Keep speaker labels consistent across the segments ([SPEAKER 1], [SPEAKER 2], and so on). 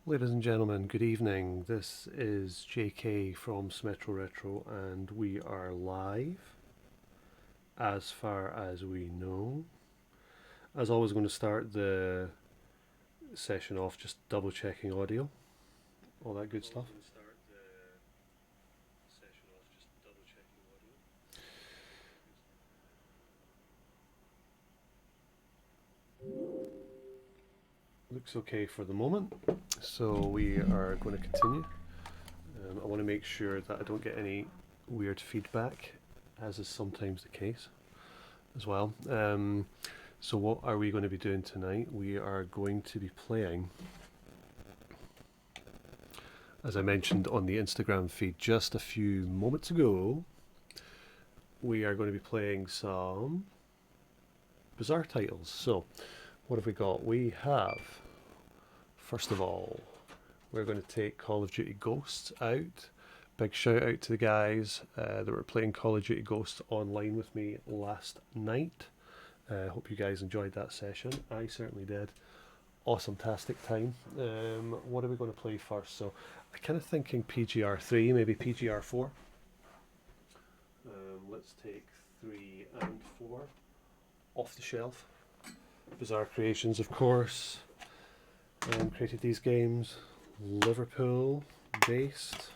[SPEAKER 1] Ladies and gentlemen, good evening. This is JK from Smetro Retro, and we are live as far as we know. As always, going to start the session off just double checking audio, all that good stuff. Looks okay for the moment, so we are going to continue. I want to make sure that I don't get any weird feedback, as is sometimes the case as well. So what are we going to be doing tonight? We are going to be playing, as I mentioned on the Instagram feed just a few moments ago, we are going to be playing some bizarre titles. So what have we got? We have, first of all, we're going to take Call of Duty Ghosts out. Big shout out to the guys that were playing Call of Duty Ghosts online with me last night. Hope you guys enjoyed that session. I certainly did. Awesome-tastic time. What are we going to play first? So I'm kind of thinking PGR3, maybe PGR4. Let's take 3 and 4 off the shelf. Bizarre Creations, of course, created these games. Liverpool based.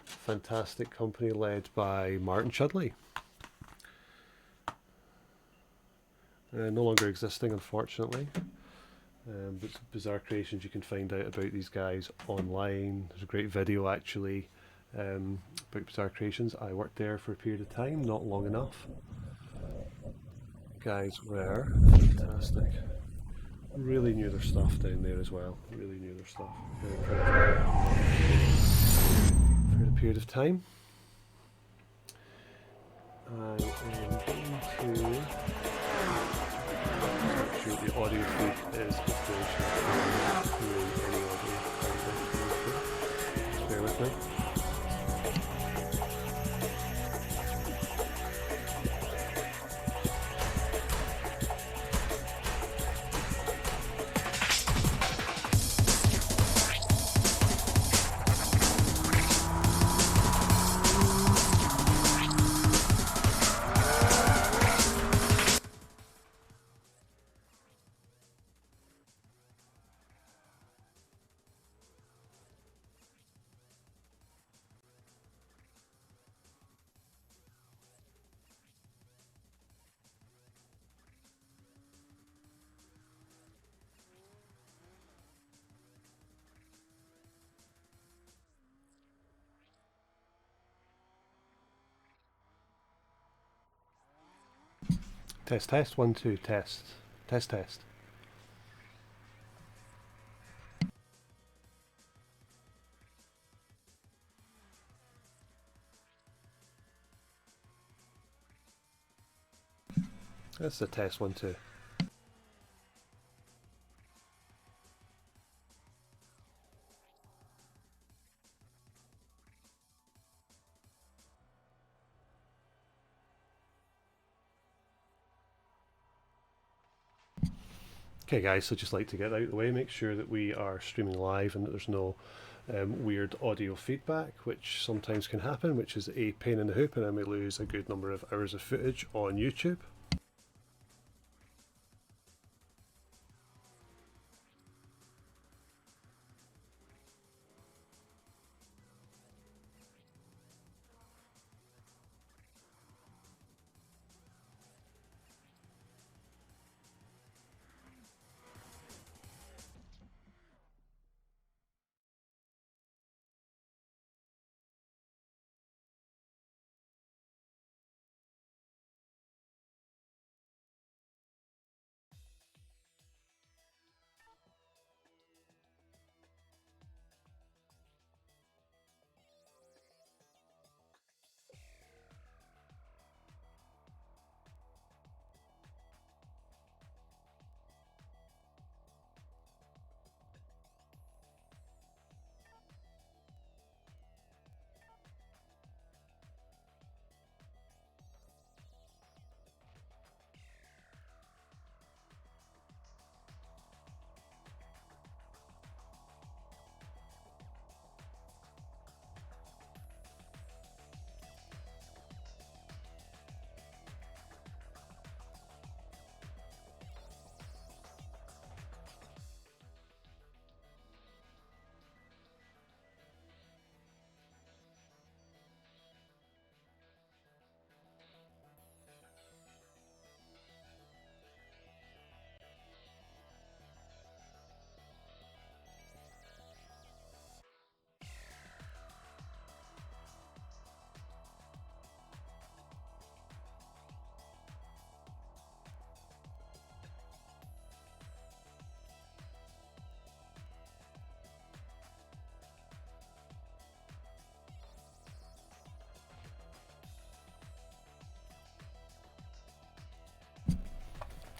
[SPEAKER 1] Fantastic company led by Martin Chudley. No longer existing, unfortunately. But Bizarre Creations, you can find out about these guys online. There's a great video actually about Bizarre Creations. I worked there for a period of time, not long enough. Guys were fantastic. Really knew their stuff down there as well. Really knew their stuff. Very proud for a period of time. I am going to make sure the audio feed is operational through any audio. Just bear with me. Test, test, 1, 2, test. Test, test. That's the test, 1, 2. Okay guys, so just like to get out of the way, make sure that we are streaming live and that there's no weird audio feedback, which sometimes can happen, which is a pain in the hoop, and I may lose a good number of hours of footage on YouTube.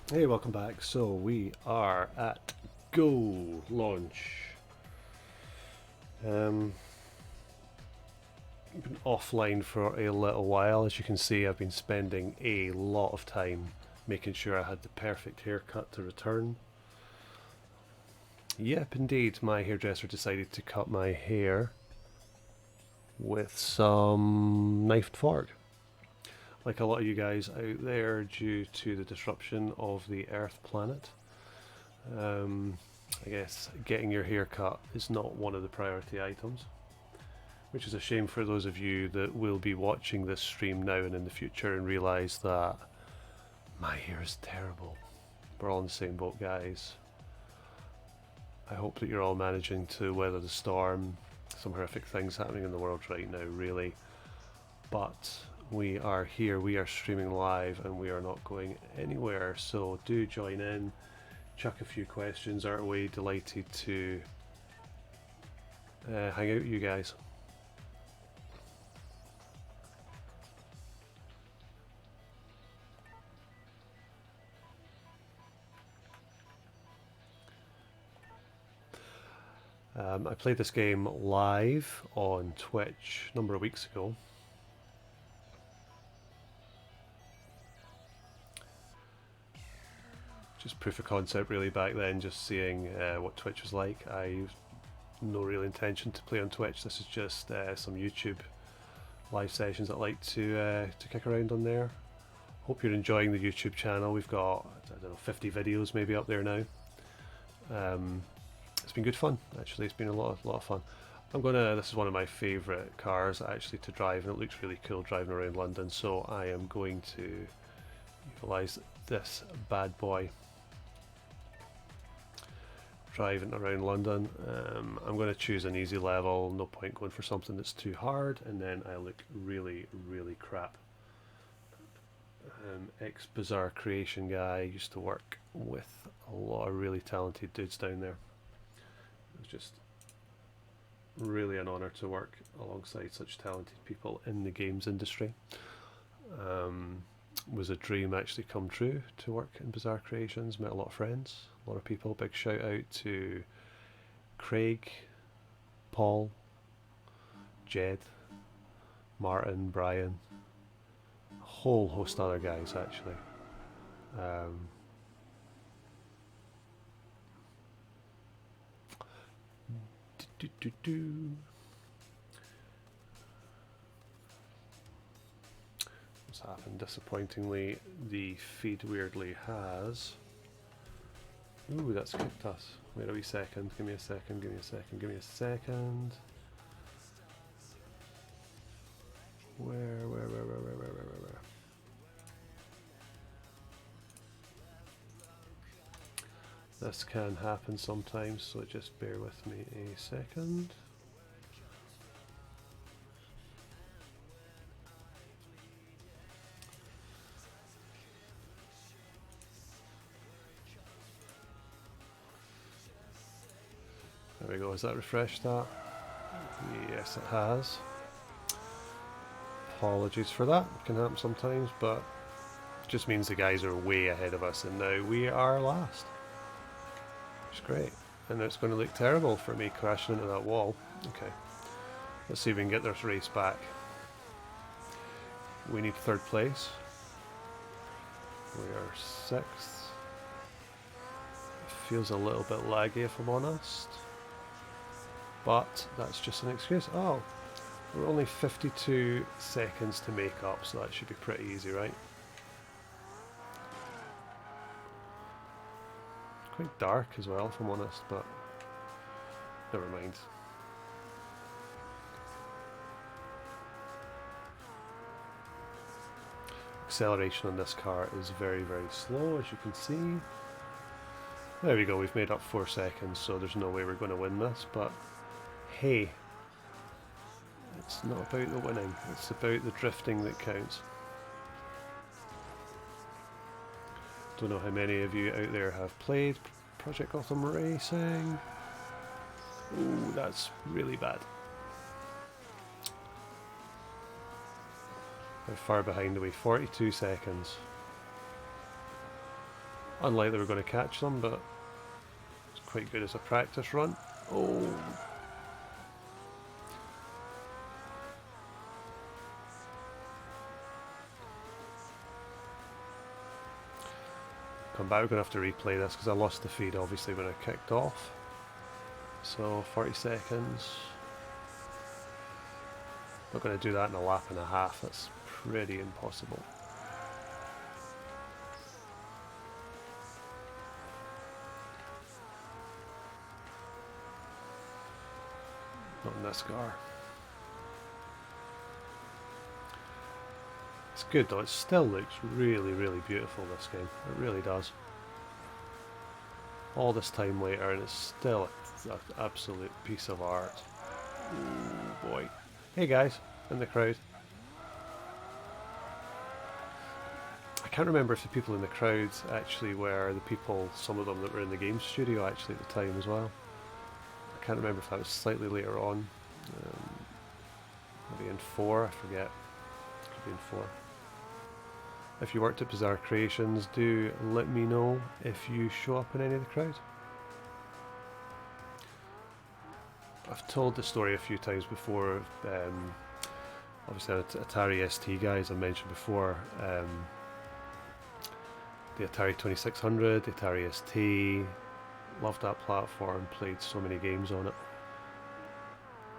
[SPEAKER 1] Hey, welcome back. So we are at Go launch. Been offline for a little while. As you can see, I've been spending a lot of time making sure I had the perfect haircut to return. Yep, indeed, my hairdresser decided to cut my hair with some knife and fork. Like a lot of you guys out there, due to the disruption of the Earth planet, I guess getting your hair cut is not one of the priority items, which is a shame for those of you that will be watching this stream now and in the future and realise that my hair is terrible. We're all in the same boat, guys. I hope that you're all managing to weather the storm. Some horrific things happening in the world right now, really. But we are here, we are streaming live, and we are not going anywhere. So do join in, chuck a few questions our way. Delighted to hang out with you guys. I played this game live on Twitch a number of weeks ago. Just proof of concept really back then, just seeing what Twitch was like. I've no real intention to play on Twitch. This is just some YouTube live sessions that I like to kick around on there. Hope you're enjoying the YouTube channel. We've got, I don't know, 50 videos maybe up there now. It's been good fun, actually. It's been a lot of fun. This is one of my favourite cars actually to drive, and it looks really cool driving around London, so I am going to utilise this bad boy driving around London. I'm going to choose an easy level, no point going for something that's too hard, and then I look really, really crap. Ex-Bizarre Creation guy, used to work with a lot of really talented dudes down there. It was just really an honour to work alongside such talented people in the games industry. Was a dream actually come true to work in Bizarre Creations. Met a lot of friends, a lot of people. Big shout out to Craig, Paul, Jed, Martin, Brian, a whole host of other guys actually. What's happened? Disappointingly, the feed weirdly has. Ooh, that's kicked us. Wait a wee second. Give me a second. Give me a second. Give me a second. Where? This can happen sometimes, so just bear with me a second. There we go. Has that refreshed that? Yes, it has. Apologies for that. It can happen sometimes, but it just means the guys are way ahead of us, and now we are last. It's great. And it's going to look terrible for me crashing into that wall. Okay. Let's see if we can get this race back. We need third place. We are sixth. It feels a little bit laggy if I'm honest. But that's just an excuse. Oh, we're only 52 seconds to make up, so that should be pretty easy, right? Quite dark as well, if I'm honest, but never mind. Acceleration on this car is very, very slow, as you can see. There we go, we've made up 4 seconds, so there's no way we're going to win this, but hey, it's not about the winning, it's about the drifting that counts. Don't know how many of you out there have played Project Gotham Racing. Ooh, that's really bad. How far behind are we? 42 seconds. Unlikely we're going to catch them, but it's quite good as a practice run. Oh! Come back, we're going to have to replay this because I lost the feed obviously when I kicked off. So 40 seconds. Not going to do that in a lap and a half, that's pretty impossible. Not in this car. It's good though, it still looks really, really beautiful, this game. It really does. All this time later and it's still an absolute piece of art. Ooh, boy. Hey guys, in the crowd. I can't remember if the people in the crowd actually were the people, some of them that were in the game studio actually at the time as well. I can't remember if that was slightly later on. Maybe in 4, I forget. Could be in 4. If you worked at Bizarre Creations, do let me know if you show up in any of the crowd. I've told the story a few times before. Obviously, Atari ST guys I mentioned before. The Atari 2600, the Atari ST. Loved that platform. Played so many games on it.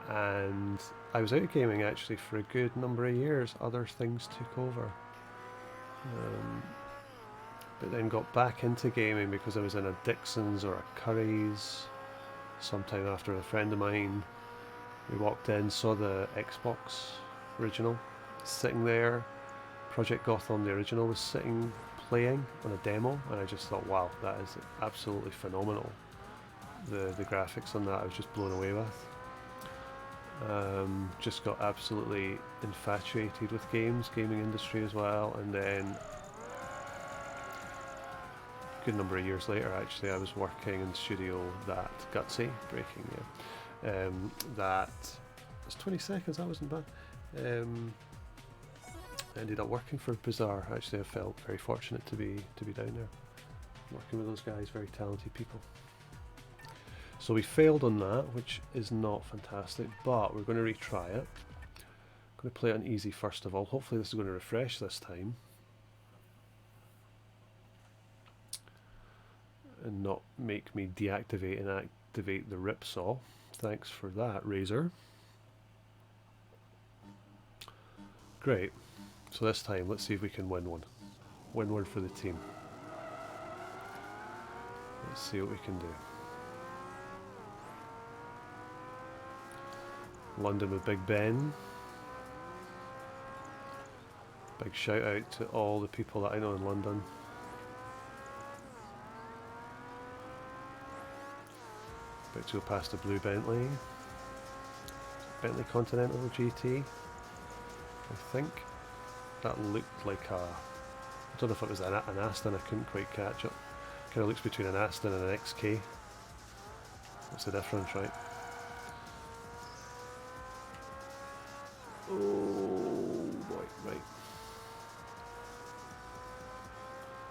[SPEAKER 1] And I was out of gaming actually for a good number of years. Other things took over. But then got back into gaming because I was in a Dixon's or a Curry's sometime after a friend of mine. We walked in, saw the Xbox original sitting there. Project Gotham, the original, was sitting playing on a demo, and I just thought, wow, that is absolutely phenomenal. The graphics on that I was just blown away with. Just got absolutely infatuated with gaming industry as well, and then a good number of years later actually I was working in the studio that Gutsy breaking, yeah. That was 20 seconds, that wasn't bad. Ended up working for Bizarre. Actually I felt very fortunate to be down there working with those guys, very talented people. So we failed on that, which is not fantastic, but we're going to retry it. I'm going to play it on easy first of all. Hopefully this is going to refresh this time. And not make me deactivate and activate the ripsaw. Thanks for that, Razor. Great. So this time, let's see if we can win one. Win one for the team. Let's see what we can do. London with Big Ben. Big shout out to all the people that I know in London. About to go past the blue Bentley. Bentley Continental GT, I think. That looked like a... I don't know if it was an Aston, I couldn't quite catch it. Kind of looks between an Aston and an XK. What's the difference, right? Oh boy, right.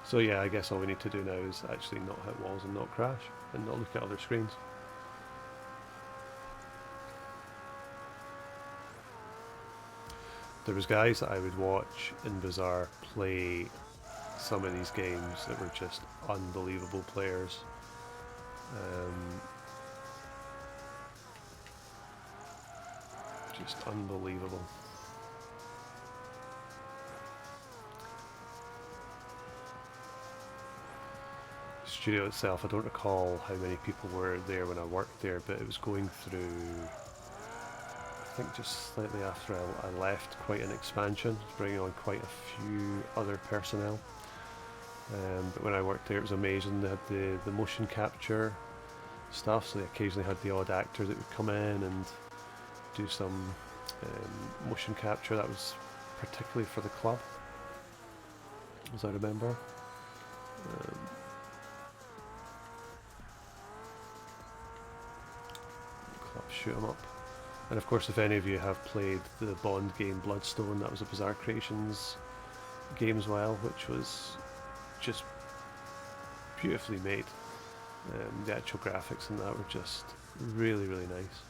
[SPEAKER 1] So yeah, I guess all we need to do now is actually not hit walls and not crash and not look at other screens. There was guys that I would watch in Bizarre play some of these games that were just unbelievable players. Just unbelievable. The studio itself, I don't recall how many people were there when I worked there, but it was going through, I think just slightly after I left, quite an expansion, bringing on quite a few other personnel. But when I worked there it was amazing. They had the motion capture stuff, so they occasionally had the odd actor that would come in and do some motion capture. That was particularly for the club, as I remember. Club shoot 'em up. And of course, if any of you have played the Bond game Bloodstone, that was a Bizarre Creations game as well, which was just beautifully made. The actual graphics in that were just really, really nice.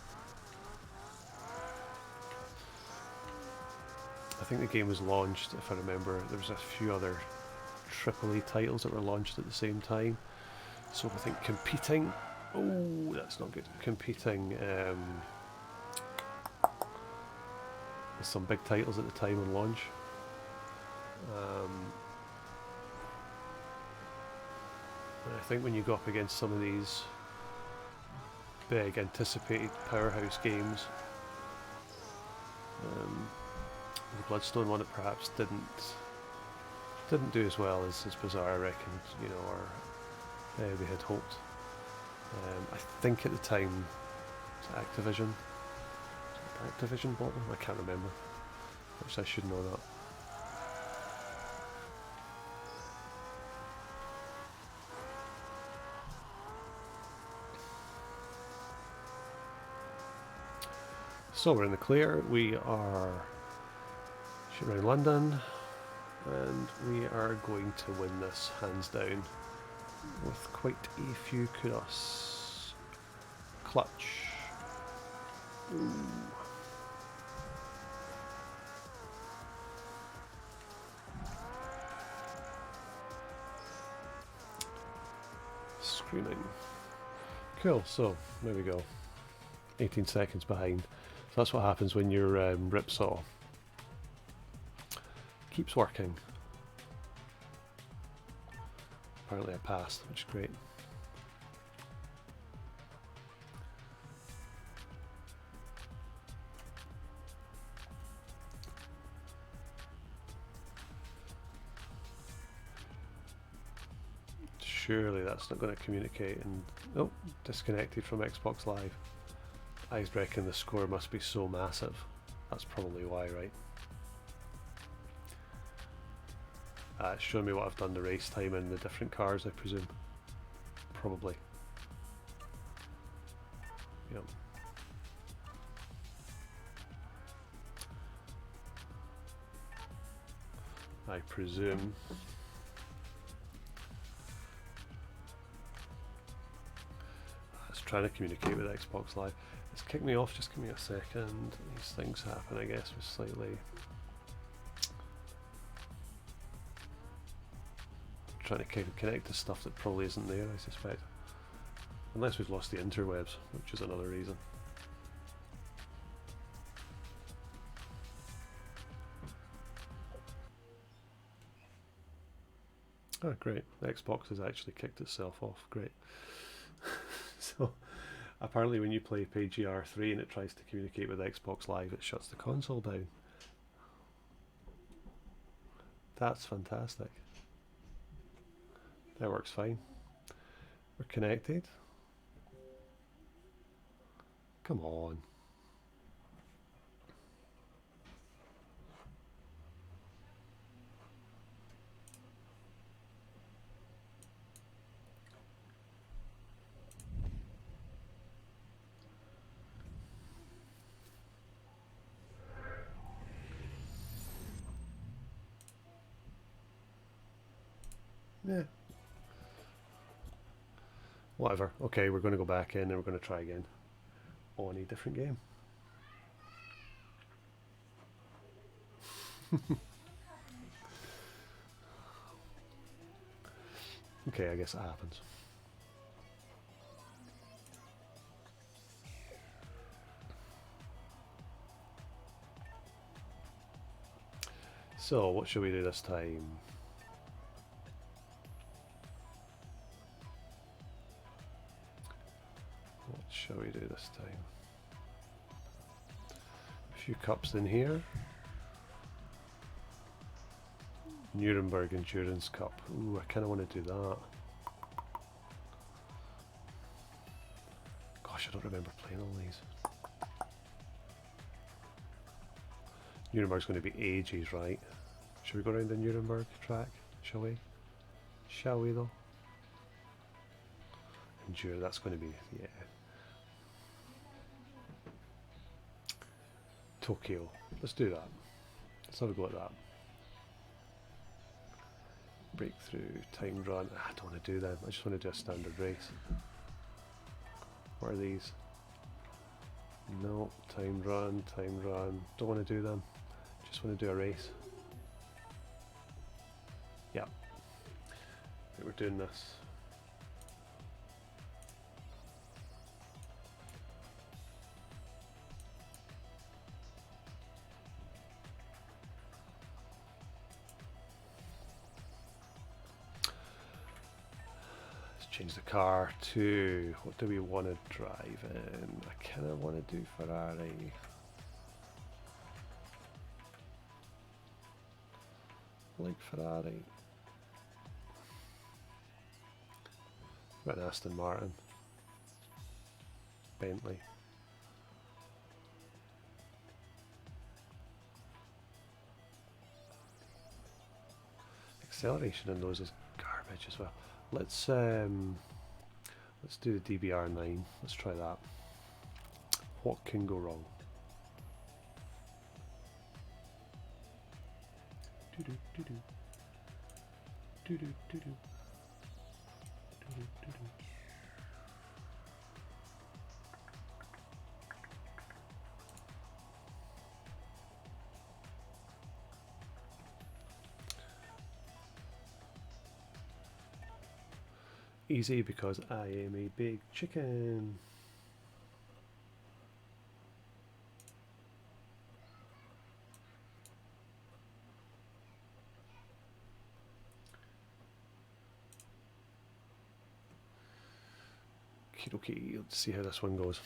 [SPEAKER 1] I think the game was launched, if I remember, there was a few other AAA titles that were launched at the same time. So I think competing, oh, that's not good, competing with some big titles at the time on launch. And I think when you go up against some of these big anticipated powerhouse games, the Bloodstone one, it perhaps didn't do as well as Bizarre, I reckon, you know, or we had hoped. I think at the time, Activision bought them? I can't remember. Which I should know that. So we're in the clear. We are shooting around London, and we are going to win this hands down with quite a few kudos. Clutch. Ooh. Screaming. Cool, so there we go. 18 seconds behind. So that's what happens when your ripsaw keeps working. Apparently I passed, which is great. Surely that's not going to communicate, and oh, disconnected from Xbox Live. I reckon the score must be so massive. That's probably why, right? It's showing me what I've done the race time in the different cars, I presume. Probably. Yep. I presume. It's trying to communicate with Xbox Live. It's kicked me off, just give me a second. These things happen, I guess, with slightly... Trying to connect to stuff that probably isn't there, I suspect. Unless we've lost the interwebs, which is another reason. Oh, great. The Xbox has actually kicked itself off. Great. So, apparently when you play PGR3 and it tries to communicate with Xbox Live, it shuts the console down. That's fantastic. That works fine. We're connected. Come on. Yeah. Whatever. Okay, we're going to go back in and we're going to try again on a different game. Okay, I guess it happens. So, what should we do this time? What shall we do this time? A few cups in here. Nuremberg Endurance Cup. Ooh, I kind of want to do that. Gosh, I don't remember playing all these. Nuremberg's going to be ages, right? Should we go around the Nuremberg track? Shall we? Shall we though? Endure, that's going to be, yeah. Tokyo. Let's do that. Let's have a go at that. breakthrough, timed run. I don't want to do them. I just want to do a standard race. What are these? No, timed run, timed run. Don't want to do them. Just want to do a race. Yeah. We're doing this. Change the car to, what do we want to drive in? I kind of want to do Ferrari. I like Ferrari. Got an Aston Martin. Bentley. Acceleration in those is garbage as well. Let's do the DBR9. Let's try that. What can go wrong? Doo doo doo doo. Doo doo doo doo. Doo doo doo doo. Easy because I am a big chicken. Okay, let's see how this one goes.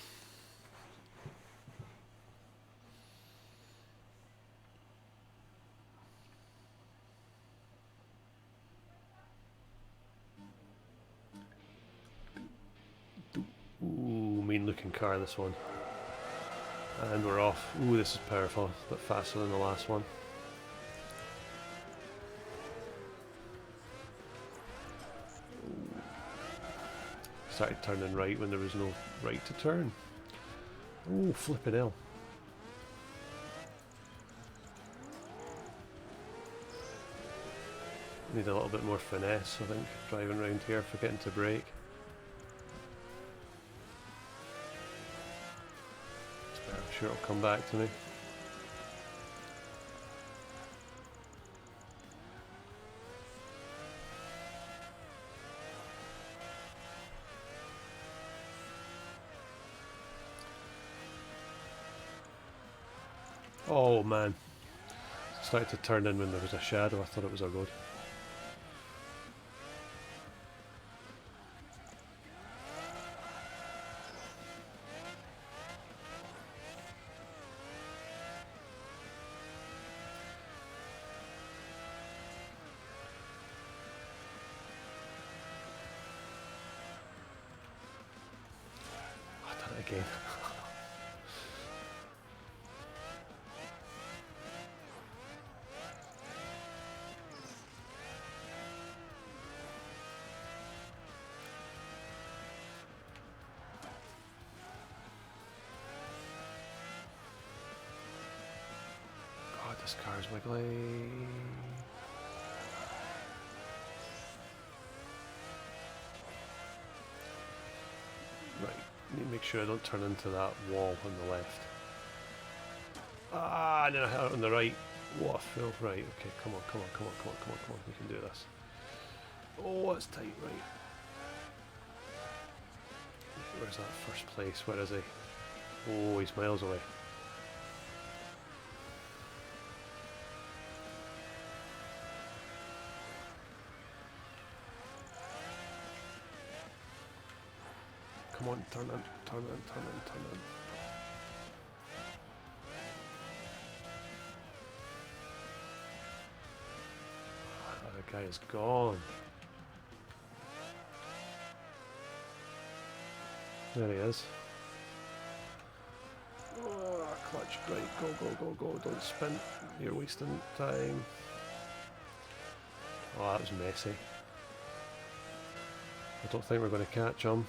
[SPEAKER 1] Ooh, mean looking car, this one. And we're off. Ooh, this is powerful. A bit faster than the last one. Started turning right when there was no right to turn. Oh, flippin' hell. Need a little bit more finesse, I think, driving around here, forgetting to brake. I'm sure it'll come back to me. Oh man, it started to turn in when there was a shadow. I thought it was a road. I done it again. This car's wiggly. Right, need to make sure I don't turn into that wall on the left. Ah, and then I hit it on the right. What a fool. Right, okay, come on, come on, come on, come on, come on, come on. We can do this. Oh, it's tight, right. Where's that first place? Where is he? Oh, he's miles away. Come on, turn in, turn in, turn in, turn in. Oh, the guy is gone. There he is. Oh, clutch, right, go, go, go, go, don't spin. You're wasting time. Oh, that was messy. I don't think we're going to catch him.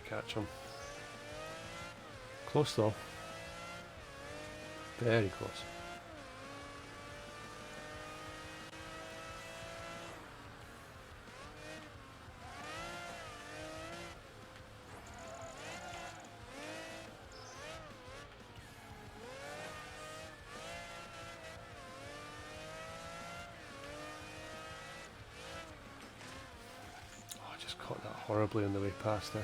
[SPEAKER 1] catch him. Close though. Very close. Oh, I just caught that horribly on the way past there.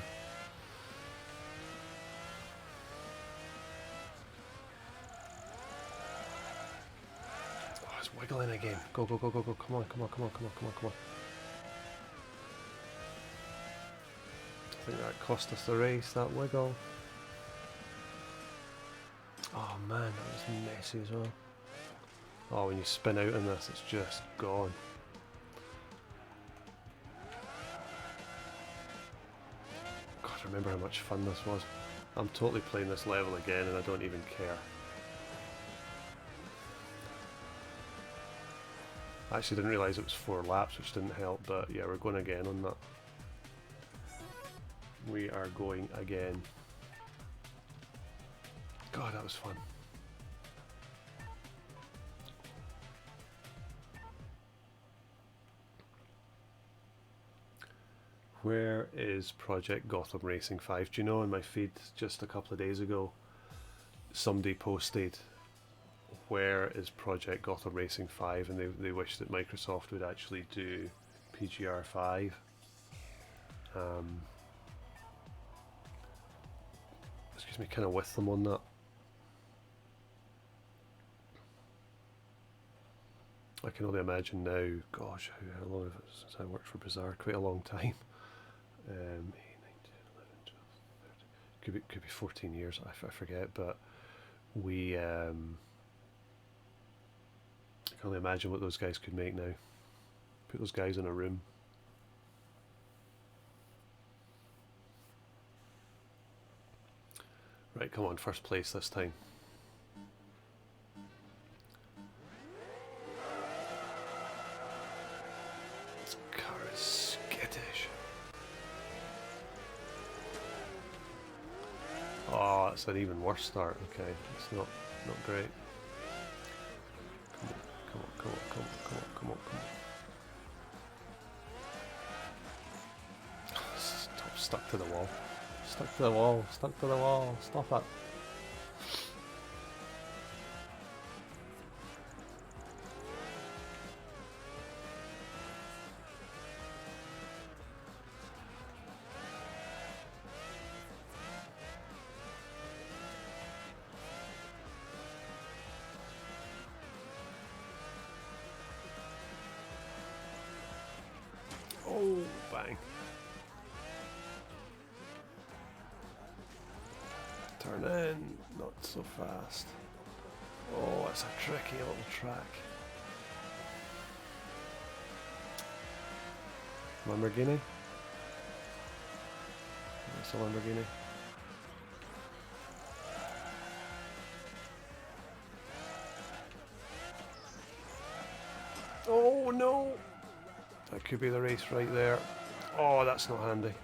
[SPEAKER 1] Wiggling again. Go, go, go, go, go. Come on, come on, come on, come on, come on, come on. I think that cost us the race, that wiggle. Oh man, that was messy as well. Oh, when you spin out in this, it's just gone. God, I remember how much fun this was. I'm totally playing this level again and I don't even care. I actually didn't realise it was 4 laps, which didn't help, but yeah, we're going again on that. We are going again. God, that was fun. Where is Project Gotham Racing 5? Do you know, in my feed just a couple of days ago, somebody posted, where is Project Gotham Racing 5, and they wish that Microsoft would actually do PGR 5. Excuse me, kind of with them on that. I can only imagine now, gosh, how long have it since I worked for Bazaar? Quite a long time. 8, 9, 10, 11, 12, 13. Could be 14 years, I forget, but we... I can only imagine what those guys could make now. Put those guys in a room. Right, come on, first place this time. This car is skittish. Oh, that's an even worse start. Okay, it's not great. Come on, come on, come on, come on, come on, come on. Stop, stuck to the wall. Stuck to the wall, stuck to the wall, stop it. Oh, bang. Turn in, not so fast. Oh, it's a tricky little track. Lamborghini? That's a Lamborghini. Oh no! That could be the race right there. Oh, that's not handy.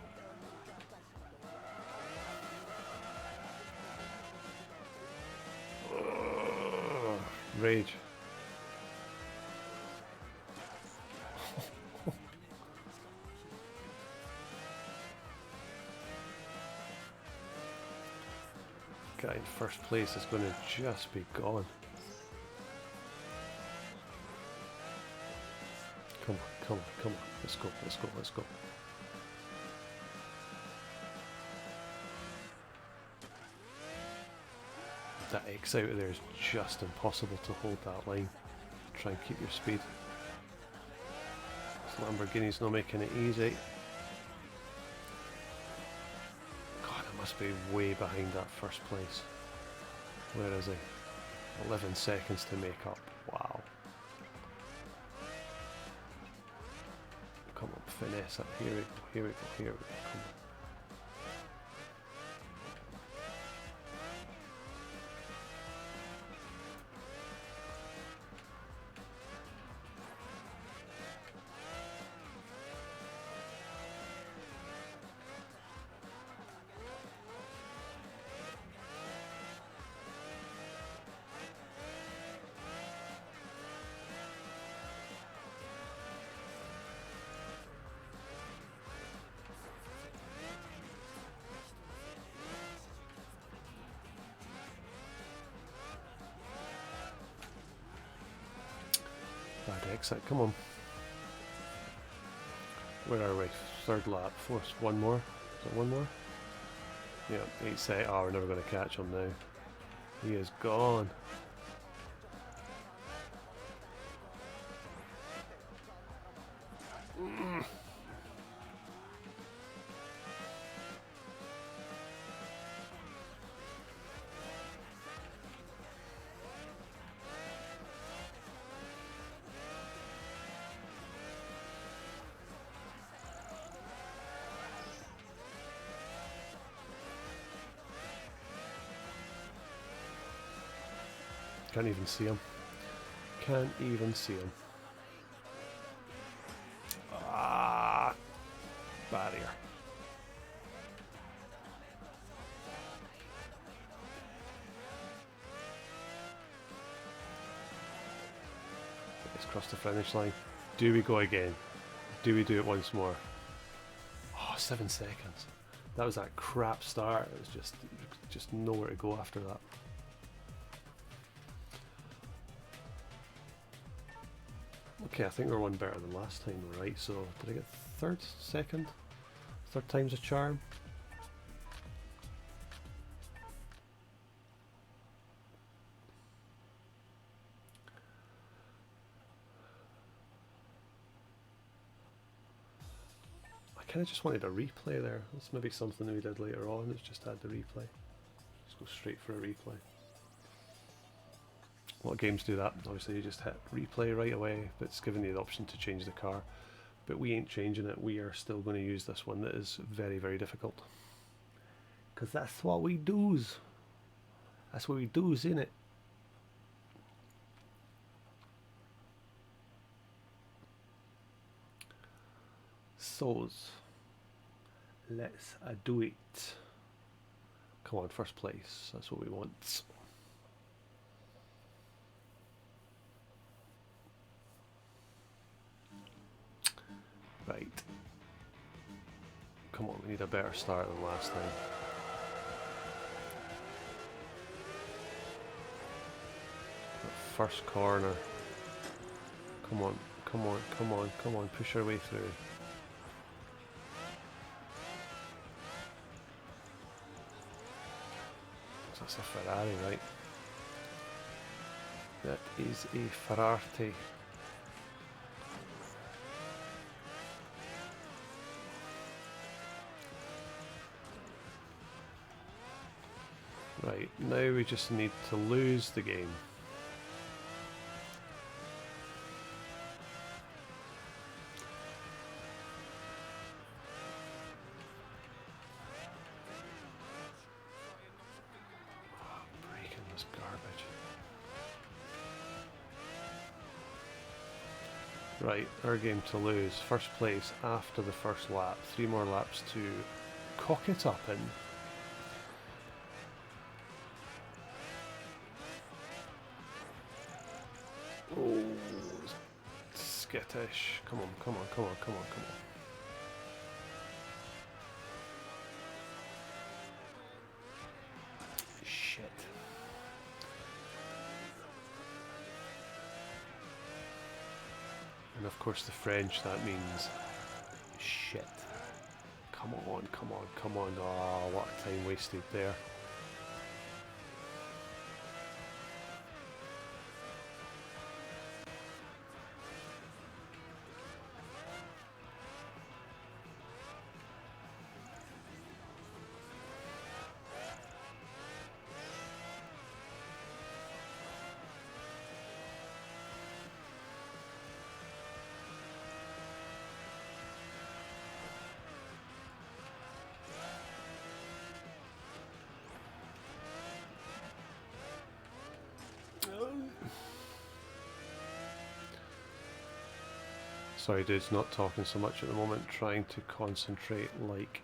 [SPEAKER 1] Rage. Guy in first place is going to just be gone. Come on, come on, come on. Let's go, let's go, let's go. That X out of there is just impossible to hold that line. Try and keep your speed. This Lamborghini's not making it easy. God, it must be way behind that first place. Where is he? 11 seconds to make up. Wow. Come on, finesse it. Here we go, here we go, here we go. Come on. exit. Come on. Where are we? Third lap. Fourth. One more. Is it one more? Yeah. 8 seconds. Oh, we're never going to catch him now. He is gone. Can't even see him. Can't even see him. Ah! Barrier. Let's cross the finish line. Do we go again? Do we do it once more? Oh, 7 seconds. That was that crap start. It was just nowhere to go after that. Okay, I think we're one better than last time, right? So, did I get third, second? Third time's a charm. I kind of just wanted a replay there. That's maybe something we did later on. It's just had the replay. Just go straight for a replay. A lot of games do that. Obviously you just hit replay right away, but it's giving you the option to change the car. But we ain't changing it. We are still going to use this one that is very, very difficult. Because that's what we do's. That's what we do's, innit? So, let's do it. Come on, first place. That's what we want. Right. Come on, we need a better start than last time. First corner. Come on, come on, come on, come on, push our way through. That's a Ferrari, right? That is a Ferrari. Right, now we just need to lose the game. Breaking this garbage. Right, our game to lose. First place after the first lap. 3 more laps to cock it up in. Oh, skittish. Come on, come on, come on, come on, come on. Shit. And of course the French, that means shit. Come on, come on, come on. Oh, what a time wasted there. Sorry dudes, not talking so much at the moment, trying to concentrate like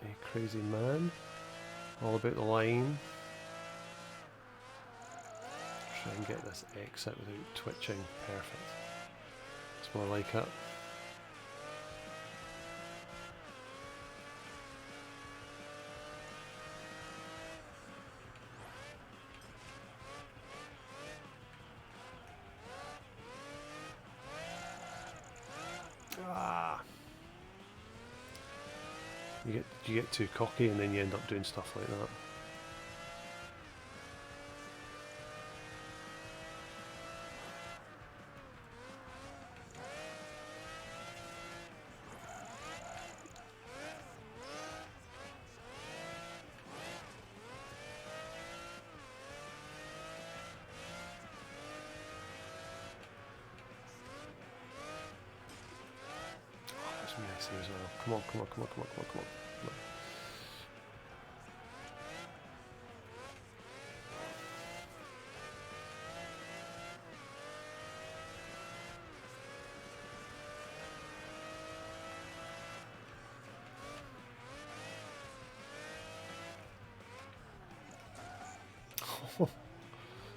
[SPEAKER 1] a crazy man. All about the line. Try and get this exit without twitching. Perfect. It's more like it. You get too cocky and then you end up doing stuff like that. Messy as well. Come on, come on, come on, come on, come on, come on. Come on.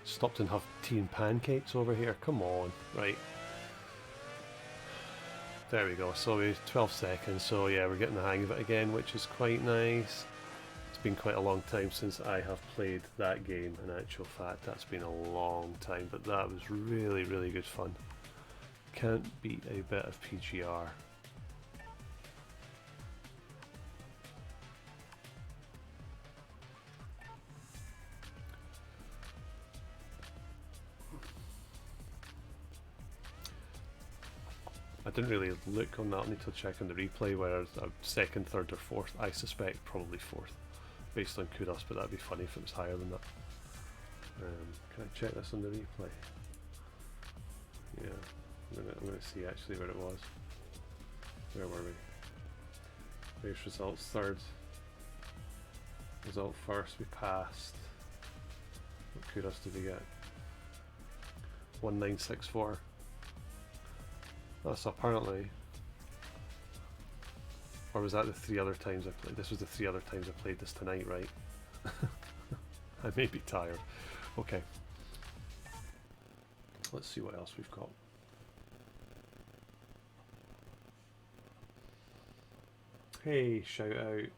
[SPEAKER 1] Stopped and have tea and pancakes over here. Come on, right. There we go. So we 12 seconds. So yeah, we're getting the hang of it again, which is quite nice. It's been quite a long time since I have played that game. In actual fact, that's been a long time, but that was really, really good fun. Can't beat a bit of PGR. I didn't really look on that. I need to check on the replay whether a second, third or fourth. I suspect probably fourth based on kudos, but that'd be funny if it was higher than that. Can I check this on the replay? Yeah, I'm gonna see actually where it was. Where were we? Race results third. Result first, we passed. What kudos did we get? 1964. That's apparently, or was that the 3 other times I played? This was the 3 other times I played this tonight, right? I may be tired. Okay. Let's see what else we've got. Hey, shout out.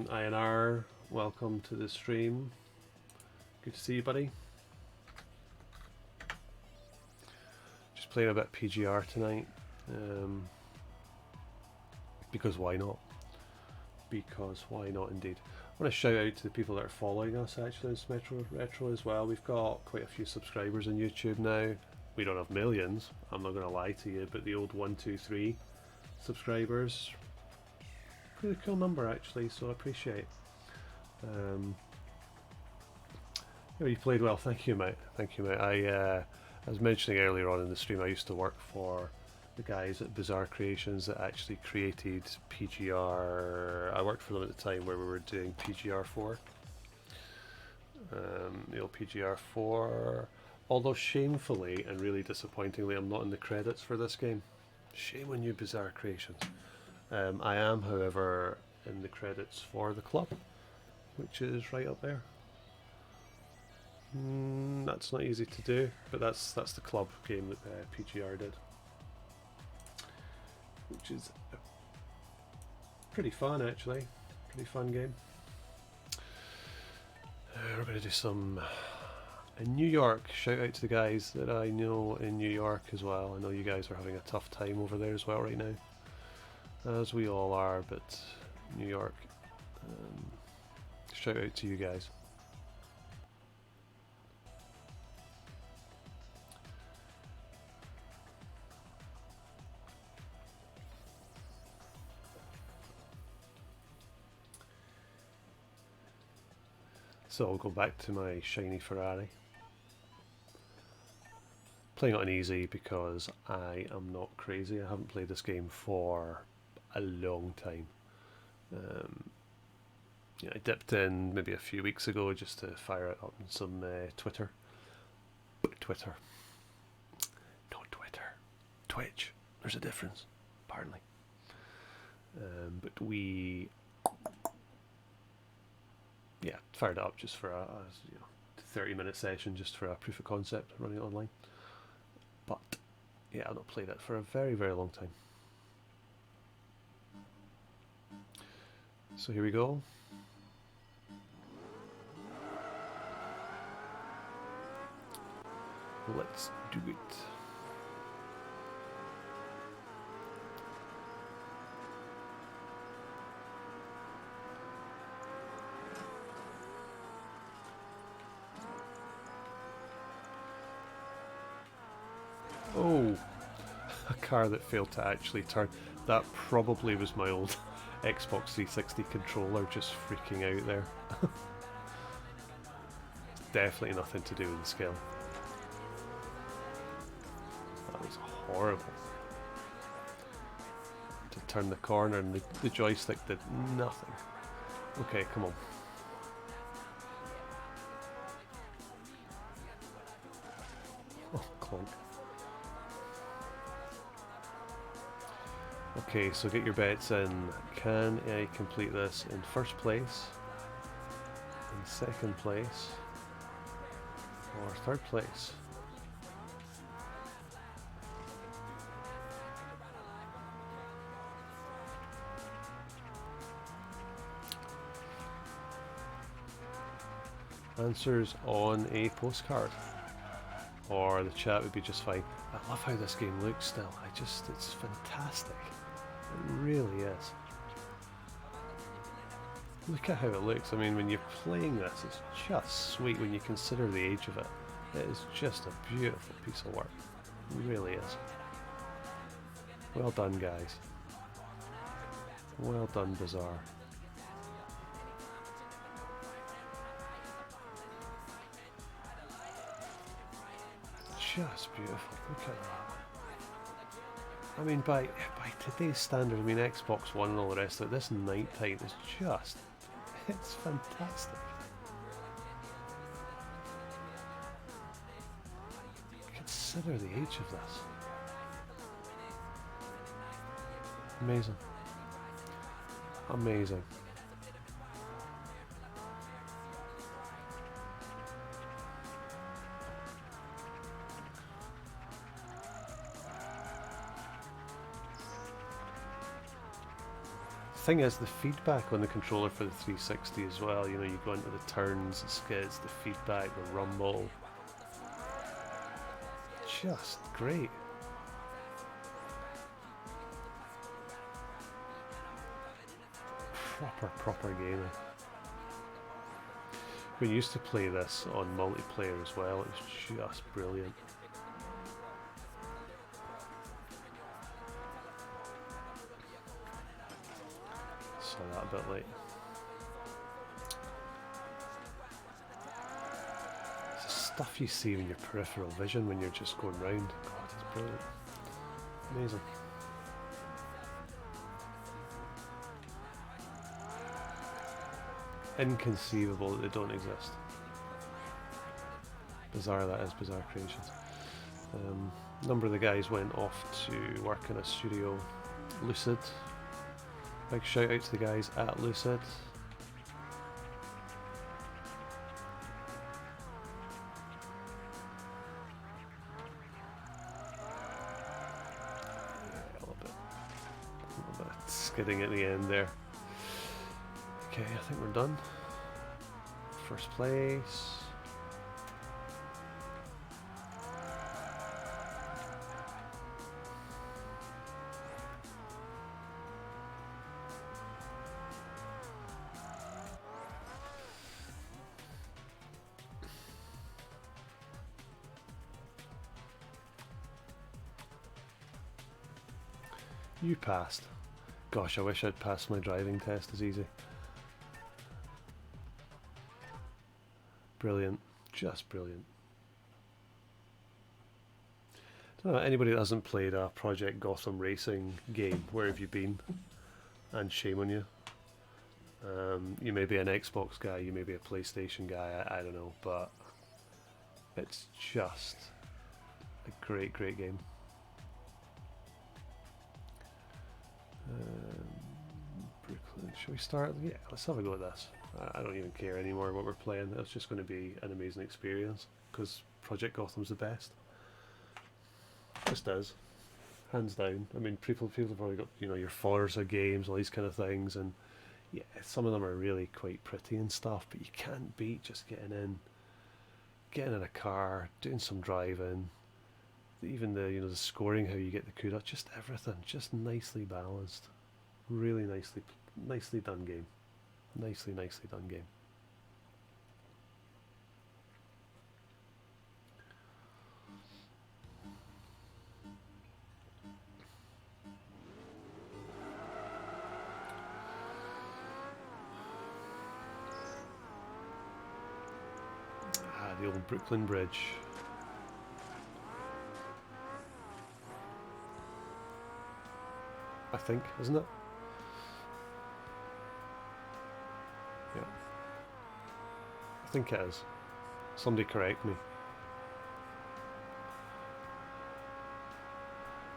[SPEAKER 1] INR, welcome to the stream. Good to see you, buddy. Playing a bit of PGR tonight, because why not? Because why not indeed. I want to shout out to the people that are following us actually in Metro Retro as well. We've got quite a few subscribers on YouTube now. We don't have millions, I'm not going to lie to you, but the old 123 subscribers, pretty cool number actually, so I appreciate. Yeah, you played well, thank you mate, thank you mate. I was mentioning earlier on in the stream, I used to work for the guys at Bizarre Creations that actually created PGR. I worked for them at the time where we were doing PGR 4. The old PGR 4. Although shamefully and really disappointingly, I'm not in the credits for this game. Shame on you, Bizarre Creations. I am, however, in the credits for the club, which is right up there. That's not easy to do, but that's the club game that PGR did, which is pretty fun actually, pretty fun game. We're going to do some in New York. Shout out to the guys that I know in New York as well. I know you guys are having a tough time over there as well right now, as we all are, but New York, shout out to you guys. So I'll go back to my shiny Ferrari. Playing it on easy because I am not crazy. I haven't played this game for a long time. Yeah, I dipped in maybe a few weeks ago just to fire it up on some Twitter. Twitter. Not Twitter. Twitch. There's a difference, apparently. But we... yeah, fired it up just for a 30-minute session, just for a proof of concept, running it online. But yeah, I've not played it for a very, very long time. So here we go. Let's do it. Oh, a car that failed to actually turn. That probably was my old Xbox 360 controller just freaking out there. Definitely nothing to do with the skill. That was horrible. To turn the corner and the joystick did nothing. Okay, come on. Oh, clunk. Okay, so get your bets in. Can I complete this in first place, in second place, or third place? Answers on a postcard, or the chat would be just fine. I love how this game looks still. It's fantastic. It really is. Look at how it looks. I mean, when you're playing this, it's just sweet when you consider the age of it. It is just a beautiful piece of work. It really is. Well done, guys. Well done, Bazaar. Just beautiful. Look at that. I mean, by today's standard, I mean Xbox One and all the rest of it, this nighttime is just, it's fantastic. Consider the age of this. Amazing. Amazing. Thing is, the feedback on the controller for the 360 as well, you know, you go into the turns, the skids, the feedback, the rumble. Just great. Proper gaming. We used to play this on multiplayer as well, it was just brilliant. Saw that a bit late. It's the stuff you see in your peripheral vision when you're just going round. God, it's brilliant. Amazing. Inconceivable that they don't exist. Bizarre that is, Bizarre Creations. A number of the guys went off to work in a studio. Lucid. Big shout out to the guys at Lucid. A little bit of skidding at the end there. Okay, I think we're done. First place. You passed. Gosh, I wish I'd passed my driving test as easy. Brilliant. Just brilliant. Don't know, anybody that hasn't played a Project Gotham Racing game, where have you been? And shame on you. You may be an Xbox guy, you may be a PlayStation guy, I don't know, but it's just a great game. Brooklyn, shall we start? Yeah, let's have a go at this. I don't even care anymore what we're playing. It's just going to be an amazing experience because Project Gotham's the best. Just is, hands down. I mean, people have probably got, you know, your Forza games, all these kind of things, and yeah, some of them are really quite pretty and stuff, but you can't beat just getting in a car, doing some driving. Even the, you know, the scoring, how you get the kudos, just everything, just nicely balanced. Really nicely done game. Nicely done game. the old Brooklyn Bridge. I think, isn't it? Yeah. I think it is. Somebody correct me.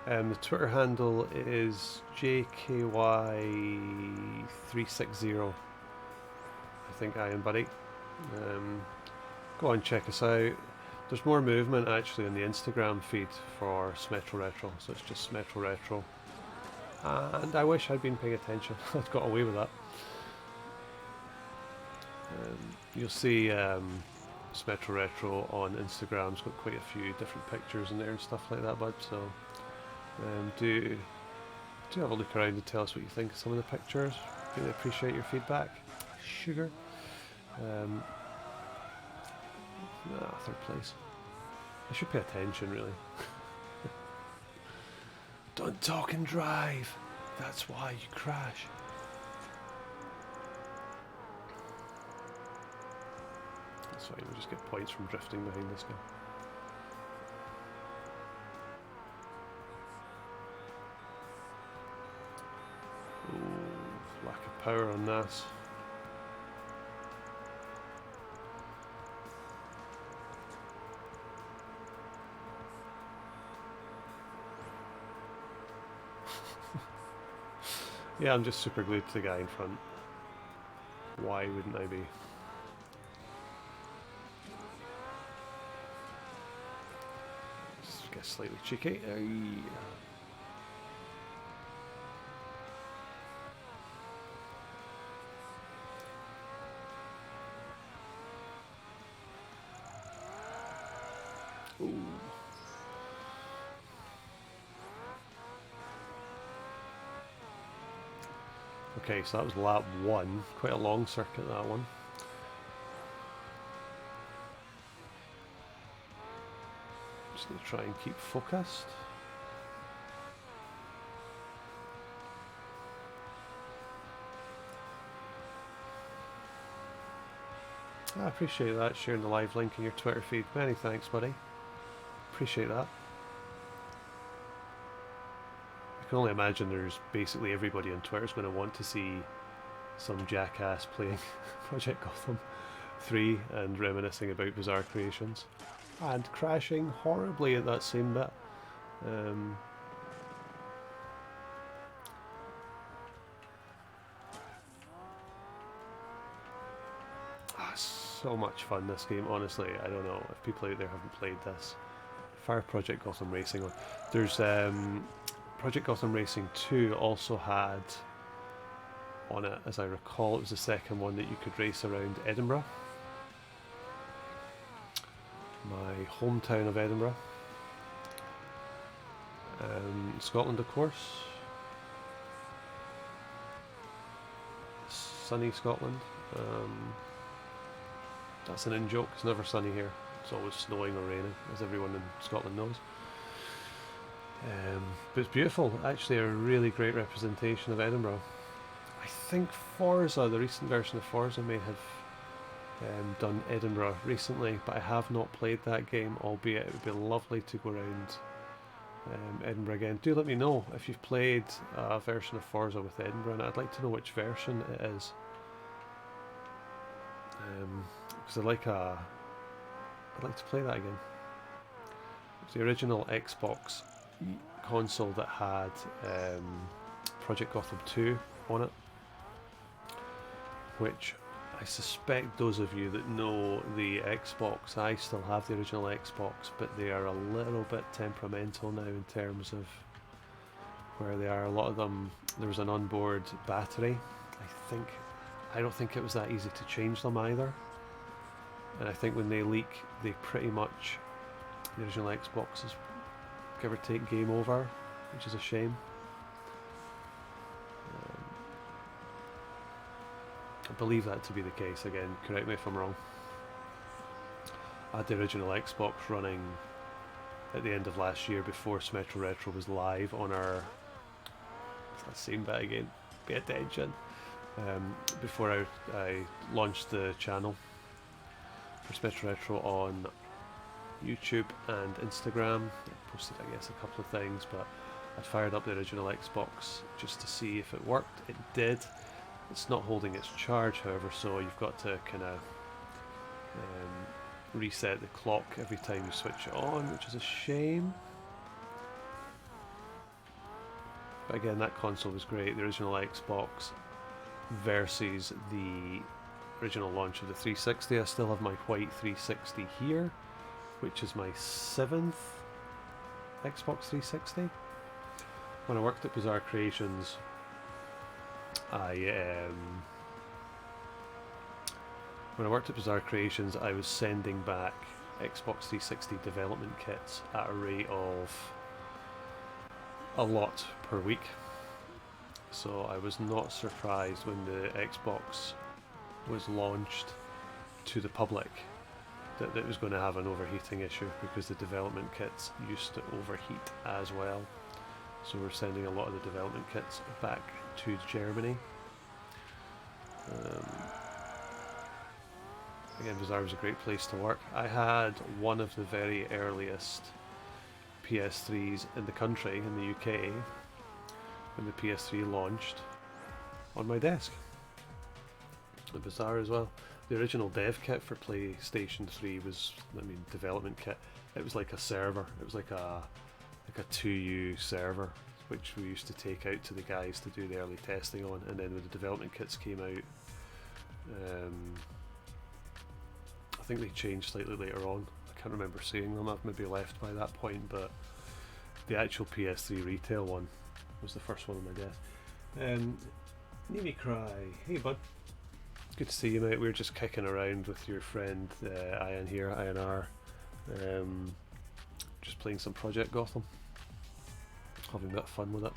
[SPEAKER 1] The Twitter handle is JKY360. I think I am, buddy. Go on, check us out. There's more movement actually on the Instagram feed for Smetro Retro, so it's just Smetro Retro. And I wish I'd been paying attention. I'd got away with that. You'll see Smetro Retro on Instagram's got quite a few different pictures in there and stuff like that, bud. So do have a look around and tell us what you think of some of the pictures. Really appreciate your feedback. Sugar. Third place. I should pay attention, really. Don't talk and drive. That's why you crash. That's fine, we'll just get points from drifting behind this guy. Ooh, lack of power on this. Yeah, I'm just super glued to the guy in front. Why wouldn't I be? Just get slightly cheeky. Ooh. Okay, so that was lap 1. Quite a long circuit, that one. Just going to try and keep focused. I appreciate that, sharing the live link in your Twitter feed. Many thanks, buddy. Appreciate that. I can only imagine there's basically everybody on Twitter is going to want to see some jackass playing Project Gotham 3 and reminiscing about bizarre creations and crashing horribly at that same bit. So much fun, this game, honestly. I don't know if people out there haven't played this. Fire Project Gotham Racing on. There's Project Gotham Racing 2 also had on it, as I recall, it was the second one that you could race around Edinburgh. My hometown of Edinburgh. Scotland, of course. Sunny Scotland. That's an in-joke, it's never sunny here. It's always snowing or raining, as everyone in Scotland knows. But it's beautiful, actually a really great representation of Edinburgh. I think Forza, the recent version of Forza, may have done Edinburgh recently, but I have not played that game, albeit it would be lovely to go around Edinburgh again. Do let me know if you've played a version of Forza with Edinburgh, and I'd like to know which version it is. Because I'd like to play that again. It's the original Xbox console that had Project Gotham 2 on it, which I suspect those of you that know the Xbox, I still have the original Xbox, but they are a little bit temperamental now in terms of where they are. A lot of them, there was an onboard battery. I don't think it was that easy to change them either. And I think when they leak, they pretty much, the original Xbox is give or take game over, which is a shame. I believe that to be the case. Again, correct me if I'm wrong. I had the original Xbox running at the end of last year before Smetro Retro was live on our, it's that same bit again, pay attention, before I launched the channel. for Special Retro on YouTube and Instagram. I posted, I guess, a couple of things, but I fired up the original Xbox just to see if it worked. It did. It's not holding its charge, however, so you've got to kind of reset the clock every time you switch it on, which is a shame. But again, that console was great. The original Xbox versus the original launch of the 360. I still have my white 360 here, which is my 7th Xbox 360. When I worked at Bizarre Creations, I was sending back Xbox 360 development kits at a rate of a lot per week. So I was not surprised when the Xbox was launched to the public that it was going to have an overheating issue, because the development kits used to overheat as well. So we're sending a lot of the development kits back to Germany. Again, Bizarre was a great place to work. I had one of the very earliest PS3s in the country, in the UK, when the PS3 launched, on my desk. The Bizarre as well. The original dev kit for PlayStation 3 was, development kit. It was like a server. It was like a 2U server, which we used to take out to the guys to do the early testing on. And then when the development kits came out, I think they changed slightly later on. I can't remember seeing them. I've maybe left by that point, but the actual PS3 retail one was the first one on my desk. Nimi Cry, hey bud. Good to see you, mate. We were just kicking around with your friend Ian here, INR. Just playing some Project Gotham. Having a bit of fun with it.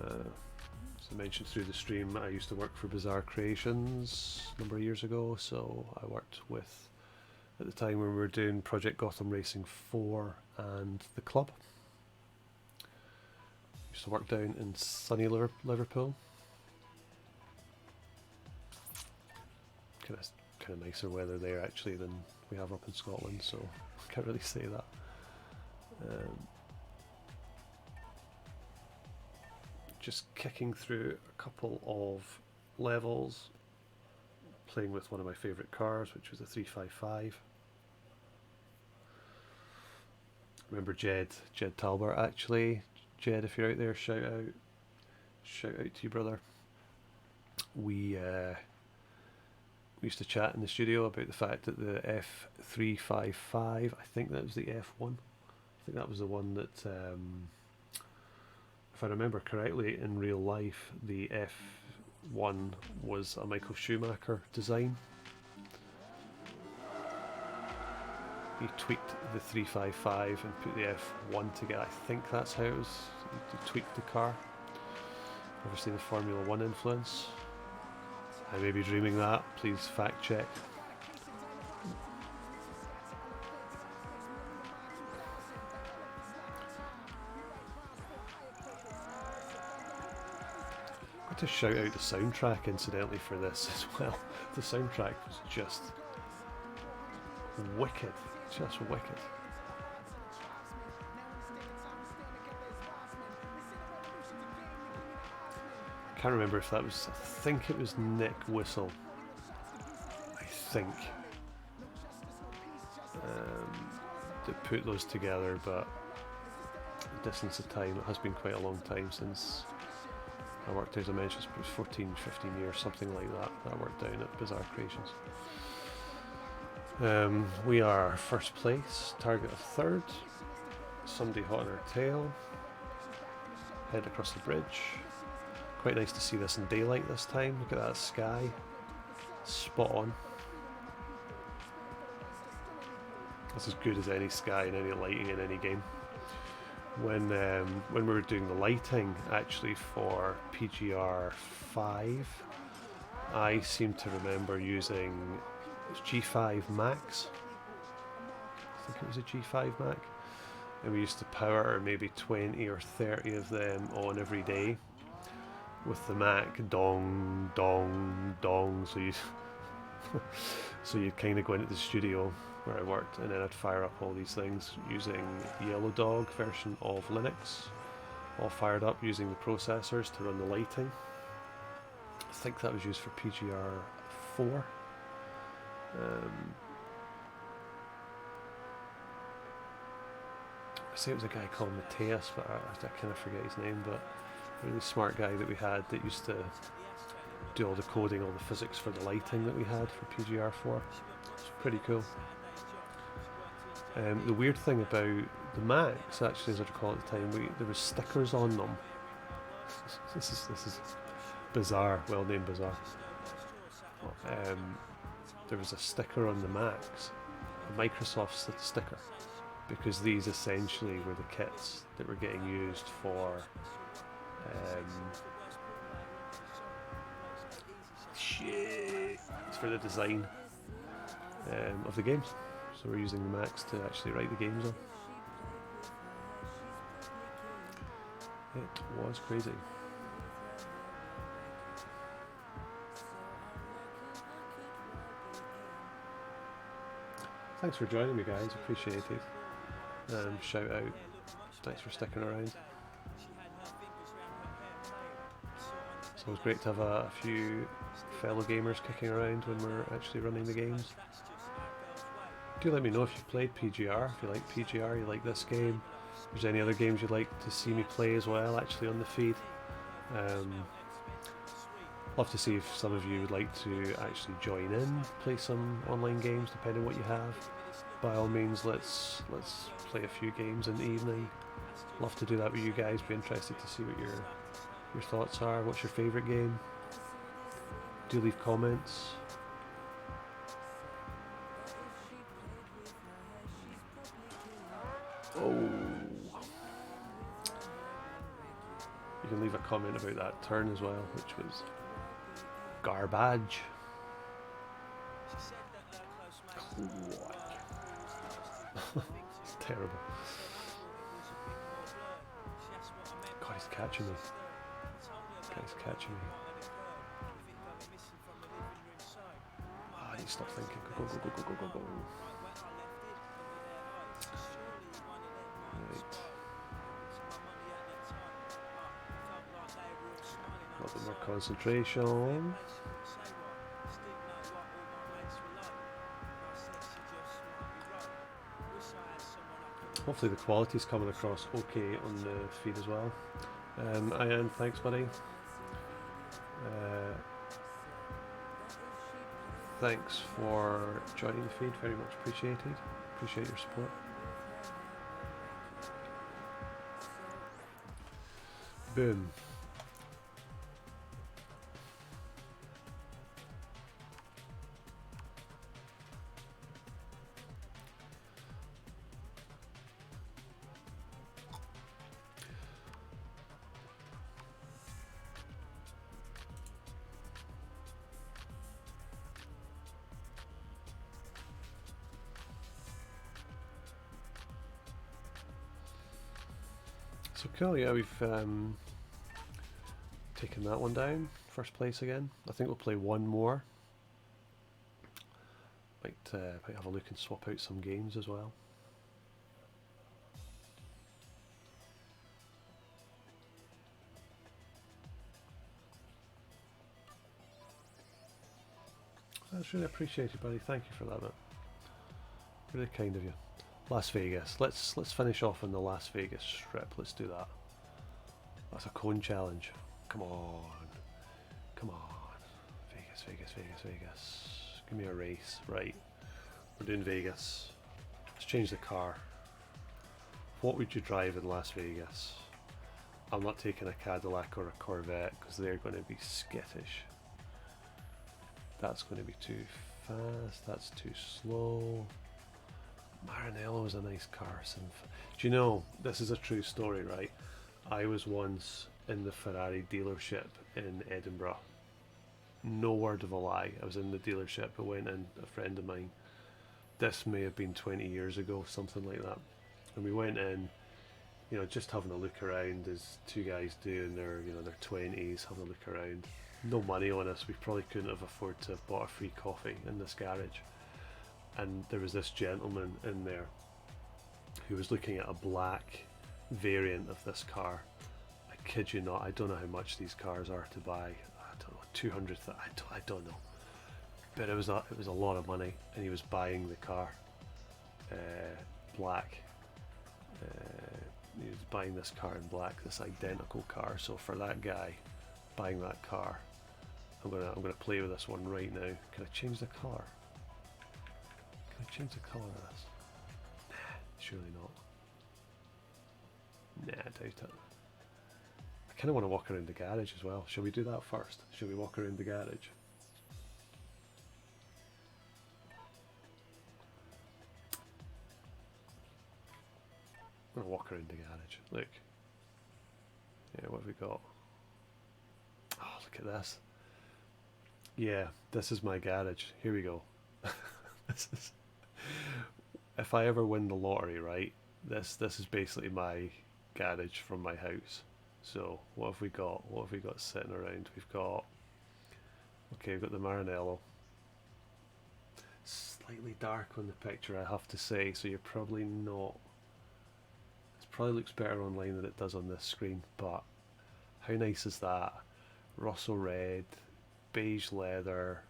[SPEAKER 1] As I mentioned through the stream, I used to work for Bizarre Creations a number of years ago, so I worked with, at the time when we were doing Project Gotham Racing 4 and the club. Used to work down in sunny Liverpool. Kind of nicer weather there actually than we have up in Scotland, so I can't really say that. Just kicking through a couple of levels, playing with one of my favourite cars, which was a 355. Remember Jed Talbot actually. Jed, if you're out there, shout out to you, brother. We used to chat in the studio about the fact that the F355, I think that was the F1, I think that was the one that, if I remember correctly, in real life, the F1 was a Michael Schumacher design. He tweaked the 355 and put the F1 together. I think that's how it was. He tweaked the car. Obviously the Formula 1 influence. I may be dreaming that, please fact check. I'm going to shout out the soundtrack incidentally for this as well. The soundtrack was just wicked, just wicked. Can't remember if that was, I think it was Nick Whistle, I think, that put those together, but the distance of time, it has been quite a long time since I worked, as I mentioned, it was 14, 15 years, something like that I worked down at Bizarre Creations. We are first place, target of third, somebody hot on our tail, head across the bridge. Quite nice to see this in daylight this time. Look at that sky, spot on. That's as good as any sky and any lighting in any game. When we were doing the lighting actually for PGR 5, I seem to remember using G5 Max. I think it was a G5 Mac, and we used to power maybe 20 or 30 of them on every day with the Mac, dong, dong, dong. So So you'd kind of go into the studio where I worked, and then I'd fire up all these things using Yellow Dog version of Linux, all fired up using the processors to run the lighting. I think that was used for PGR 4. I say it was a guy called Mateus, but I kind of forget his name, but a really smart guy that we had that used to do all the coding, all the physics for the lighting that we had for PGR 4. It's pretty cool. The weird thing about the Macs, actually, as I recall at the time, there was stickers on them. This is bizarre, well named bizarre. There was a sticker on the Macs, a Microsoft sticker, because these essentially were the kits that were getting used for it's for the design of the games. So we're using the Macs to actually write the games on. It was crazy. Thanks for joining me, guys. Appreciate it. Shout out. Thanks for sticking around. It's always great to have a few fellow gamers kicking around when we're actually running the games. Do let me know if you've played PGR, if you like PGR, you like this game. If there's any other games you'd like to see me play as well, actually on the feed. Love to see if some of you would like to actually join in, play some online games, depending on what you have. By all means, let's play a few games in the evening. Love to do that with you guys. Be interested to see what your thoughts are. What's your favourite game? Do leave comments. Oh, you can leave a comment about that turn as well, which was garbage. It's terrible. God, he's catching me. Guy's catching me. I need to stop thinking. Go, go, go, go, go, go, go. Right. A little bit more concentration. Hopefully the quality's coming across okay on the feed as well. Ian, thanks buddy. Thanks for joining the feed, very much appreciated. Appreciate your support. Boom. So cool, yeah, we've taken that one down, first place again. I think we'll play one more. Might have a look and swap out some games as well. That's really appreciated, buddy. Thank you for that, man. Really kind of you. Las Vegas. Let's finish off on the Las Vegas strip. Let's do that. That's a cone challenge. Come on. Come on. Vegas, Vegas, Vegas, Vegas. Give me a race. Right. We're doing Vegas. Let's change the car. What would you drive in Las Vegas? I'm not taking a Cadillac or a Corvette because they're going to be skittish. That's going to be too fast. That's too slow. Maranello is a nice car. Do you know, this is a true story, right? I was once in the Ferrari dealership in Edinburgh. No word of a lie. I was in the dealership. I went in, a friend of mine. This may have been 20 years ago, something like that. And we went in, you know, just having a look around as two guys do in their, you know, their 20s, having a look around. no money on us. We probably couldn't have afforded to have bought a free coffee in this garage. And there was this gentleman in there who was looking at a black variant of this car. I kid you not, I don't know how much these cars are to buy. I don't know, 200. I don't know, but it was a lot of money, and he was buying the car, black. He was buying this car in black, this identical car. So for that guy buying that car, I'm gonna play with this one right now. Can I change the color? Can I change the color of this? Nah, surely not. Nah, I doubt it. I kind of want to walk around the garage as well. Shall we do that first? Shall we walk around the garage? I'm gonna walk around the garage. Look. Yeah, what have we got? Oh, look at this. Yeah, this is my garage. Here we go. This is. If I ever win the lottery, right? This is basically my garage from my house. So what have we got? What have we got sitting around? We've got. Okay, we've got the Maranello. Slightly dark on the picture, I have to say. So you're probably not. It probably looks better online than it does on this screen, but how nice is that? Russell red, beige leather.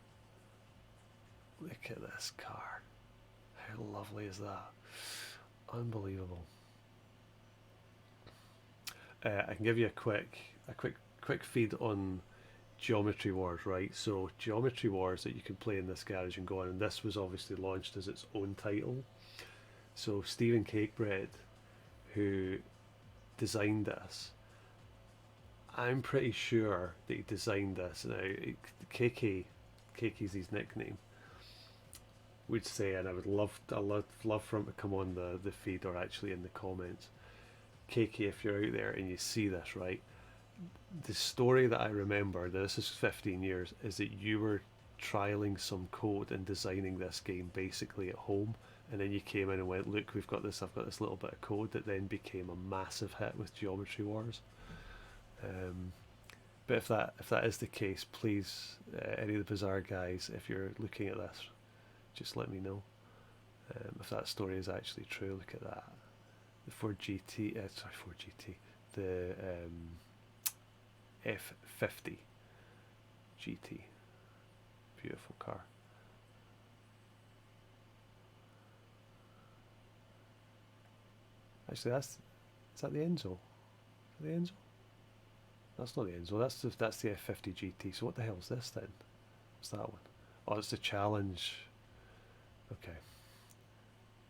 [SPEAKER 1] Look at this car. How lovely is that? Unbelievable. I can give you a quick feed on Geometry Wars, right? So Geometry Wars that you can play in this garage and go on, and this was obviously launched as its own title. So Stephen Cakebread, who designed this, I'm pretty sure that he designed this. Now, KK's his nickname, would say, and I love for him to come on the feed or actually in the comments. KK, if you're out there and you see this, right? The story that I remember, this is 15 years, is that you were trialing some code and designing this game basically at home, and then you came in and went, look, I've got this little bit of code that then became a massive hit with Geometry Wars. But if that is the case, please, any of the Bizarre guys, if you're looking at this, just let me know if that story is actually true. Look at that, the Ford GT, Ford GT, the F50 GT, beautiful car. Actually, is that the Enzo? Is that the Enzo? That's not the Enzo. That's the F50 GT. So what the hell is this then? What's that one? Oh, it's the Challenge. Okay.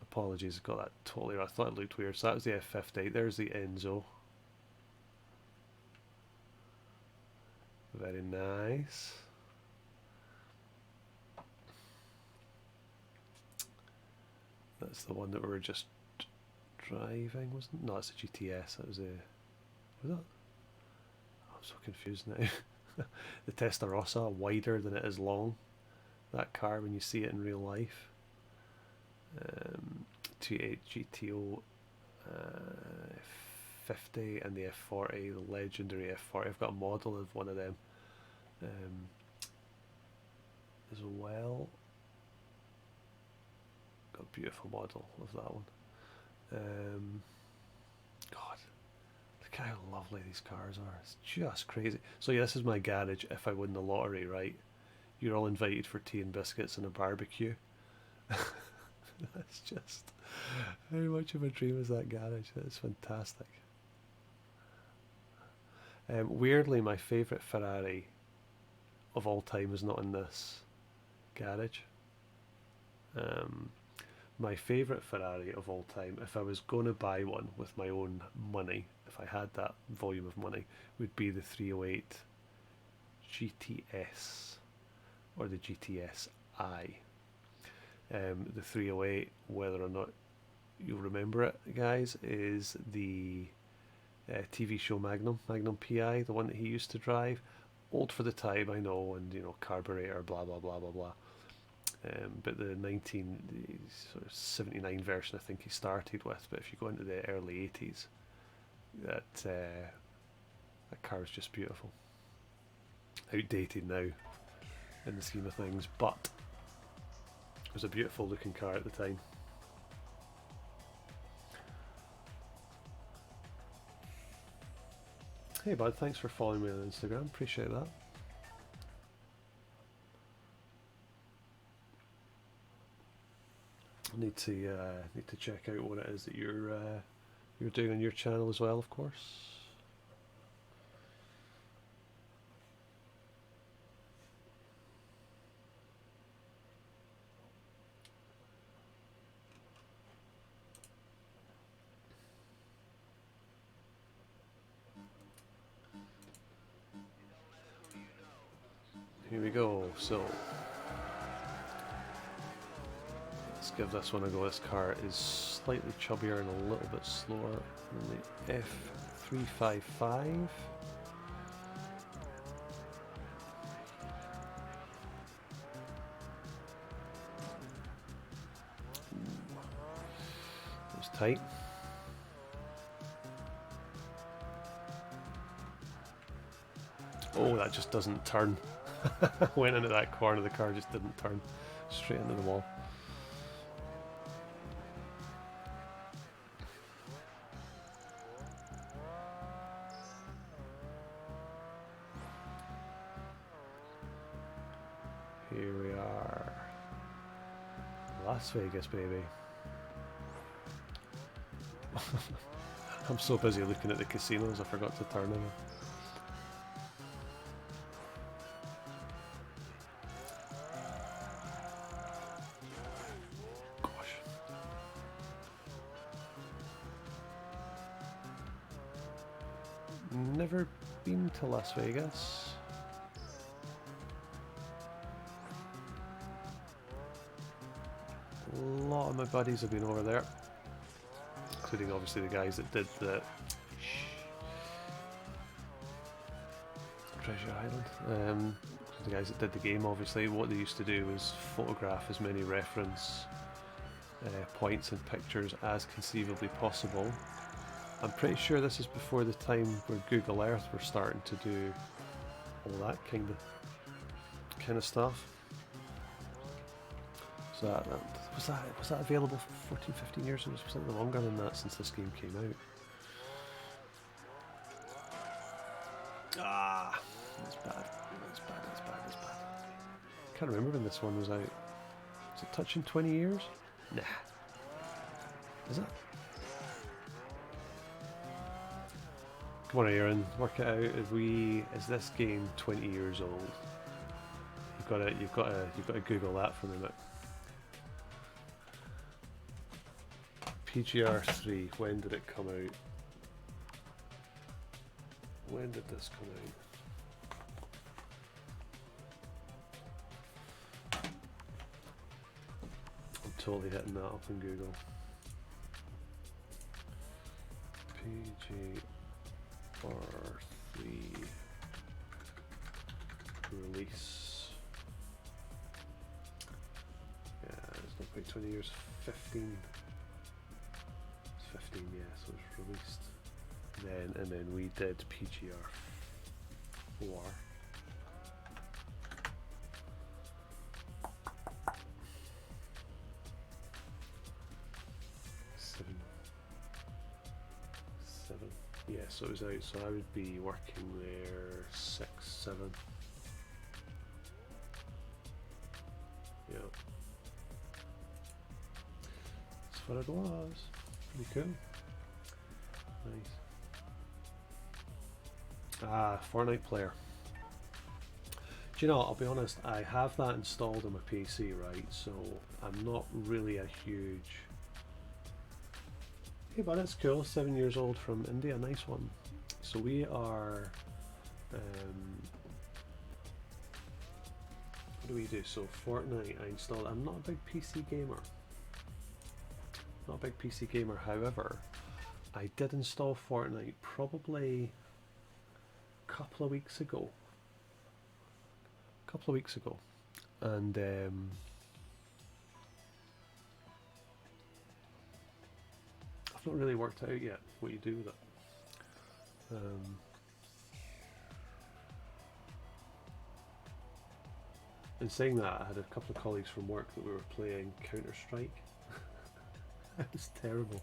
[SPEAKER 1] Apologies, I got that totally wrong. I thought it looked weird. So that was the F50. There's the Enzo. Very nice. That's the one that we were just driving, wasn't it? No, it's a GTS. That was a. Was that? I'm so confused now. The Testarossa, wider than it is long. That car when you see it in real life. 2.8 GTO 50 and the F40, the legendary F40. I've got a model of one of them as well. Got a beautiful model of that one. God, look how lovely these cars are. It's just crazy. So yeah, this is my garage if I win the lottery, right? You're all invited for tea and biscuits and a barbecue. That's just how much of a dream is that garage. It's fantastic. Weirdly, my favourite Ferrari of all time is not in this garage. My favourite Ferrari of all time, if I was going to buy one with my own money, if I had that volume of money, would be the 308 GTS or the GTS-I. The 308, whether or not you'll remember it, guys, is the TV show Magnum PI, the one that he used to drive. Old for the time, I know, and carburetor, blah blah blah blah blah. But the 1979 version, I think he started with. But if you go into the early 80s, that car was just beautiful. outdated now in the scheme of things, but it was a beautiful looking car at the time. Hey bud, thanks for following me on Instagram, appreciate that. Need to check out what it is that you're doing on your channel as well, of course. Here we go. So let's give this one a go. This car is slightly chubbier and a little bit slower than the F355. It was tight. Oh, that just doesn't turn. Went into that corner, the car just didn't turn, straight into the wall. Here we are. Las Vegas, baby. I'm so busy looking at the casinos, I forgot to turn them. Never been to Las Vegas. A lot of my buddies have been over there, including obviously the guys that did the Treasure Island. The guys that did the game, obviously, what they used to do was photograph as many reference points and pictures as conceivably possible. I'm pretty sure this is before the time where Google Earth were starting to do all that kind of stuff. So was that available for 14, 15 years? It was slightly longer than that since this game came out. Ah, that's bad. That's bad. That's bad. That's bad. I can't remember when this one was out. Is it touching 20 years? Nah. Is it? Come on, Aaron, work it out. Is this game 20 years old? You've got to Google that for a minute. PGR3. When did it come out? When did this come out? I'm totally hitting that up on Google. PGR3 release. Yeah, it's not quite 20 years. 15. It's 15, yeah, so it's released. And then we did PGR4. Seven. Yeah, so it was out, so I would be working there 6, 7. Yeah. That's what it was. Pretty cool. Nice. Ah, Fortnite player. Do you know, I'll be honest, I have that installed on my PC, right? So I'm not really a huge... Hey, but it's cool. 7 years old from India. Nice one. So we are... what do we do? So Fortnite I installed. I'm not a big PC gamer. Not a big PC gamer, however, I did install Fortnite probably a couple of weeks ago. And I've not really worked out yet what you do with it. In saying that, I had a couple of colleagues from work that we were playing Counter-Strike. It was terrible.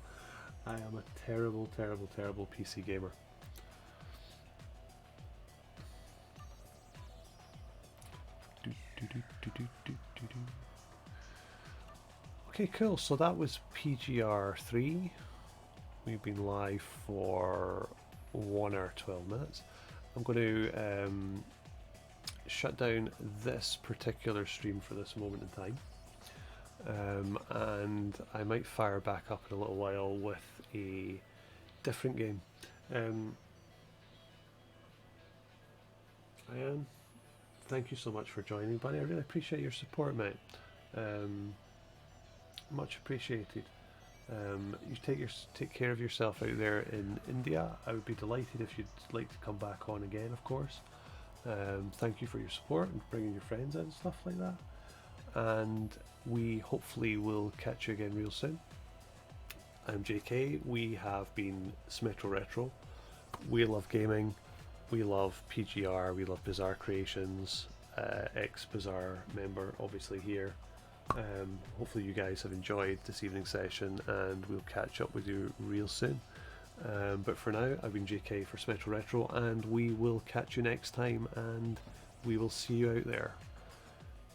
[SPEAKER 1] I am a terrible, terrible, terrible PC gamer. Okay, cool. So that was PGR 3. We've been live for 1 hour 12 minutes. I'm going to shut down this particular stream for this moment in time. And I might fire back up in a little while with a different game. Ian, thank you so much for joining, buddy. I really appreciate your support, mate. Much appreciated. You take care of yourself out there in India. I would be delighted if you'd like to come back on again, of course. Thank you for your support and bringing your friends in and stuff like that. And we hopefully will catch you again real soon. I'm JK. We have been Smetro Retro. We love gaming. We love PGR. We love Bizarre Creations. Ex-Bizarre member, obviously here. Hopefully you guys have enjoyed this evening's session, and we'll catch up with you real soon. But for now, I've been JK for Smetro Retro, and we will catch you next time, and we will see you out there.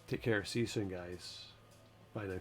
[SPEAKER 1] Take care. See you soon, guys. Bye now.